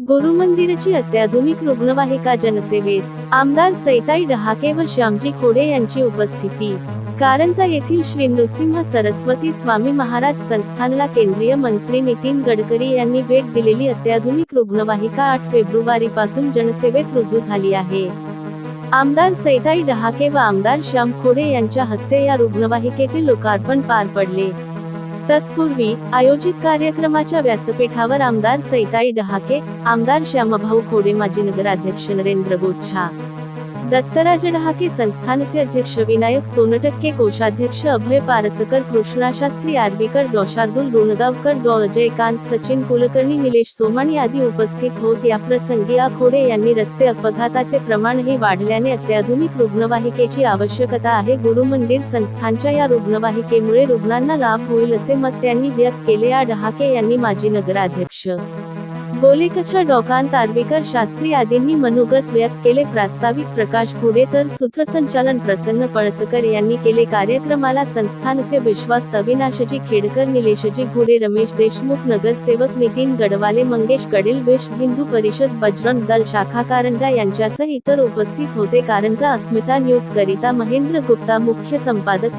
गुरुमंदिरची अत्याधुनिक रुग्णवाहिका जनसेवेत, आमदार सईताई डहाके व श्यामजी खोडे यांची उपस्थिती. कारंजा येथील श्री नृसिंह सरस्वती स्वामी महाराज संस्थानला केंद्रीय मंत्री नितीन गडकरी यांनी भेट दिलेली अत्याधुनिक रुग्णवाहिका 8 फेब्रुवारीपासून जनसेवेत रुजू झाली आहे. आमदार सईताई डहाके व आमदार श्याम खोडे यांच्या हस्ते या रुग्णवाहिकेचे लोकार्पण पार पडले. तत्पूर्वी आयोजित कार्यक्रमाच्या व्यासपीठावर आमदार सईताई डहाके, आमदार श्यामभाऊ खोडे, माजी नगराध्यक्ष नरेंद्र गोच्छा, दत्तराज डहाके संस्थानचे अध्यक्ष विनायक सोनटक्के, कोषाध्यक्ष अभय पारसकर, कृष्णाशास्त्री आर्वीकर, डॉ. शार्दूल डोणगावकर, डॉ. अजयकांत, सचिन कुलकर्णी, निलेश सोमाणी आदी उपस्थित होत. या प्रसंगी खोडे यांनी रस्ते अपघाताचे प्रमाणही वाढल्याने अत्याधुनिक रुग्णवाहिकेची आवश्यकता आहे. गुरुमंदिर संस्थानच्या या रुग्णवाहिकेमुळे रुग्णांना लाभ होईल असे मत त्यांनी व्यक्त केले. डहाके यांनी माजी नगराध्यक्ष गोलेकच्या डॉकांत आर्वीकर, शास्त्री आदींनी मनोगत व्यक्त केले. प्रास्ताविक प्रकाश घुडे तर सूत्रसंचालन प्रसन्न पळसकर यांनी केले. कार्यक्रमाला संस्थानचे विश्वास्त अविनाशजी खेडकर, निलेशजी घुडे, रमेश देशमुख, नगरसेवक नितीन गडवाले, मंगेश गडिल, विश्व हिंदू परिषद, बजरंग दल शाखा कारंजा यांच्यासह इतर उपस्थित होते. कारंजा अस्मिता न्यूज करिता महेंद्र गुप्ता, मुख्य संपादक.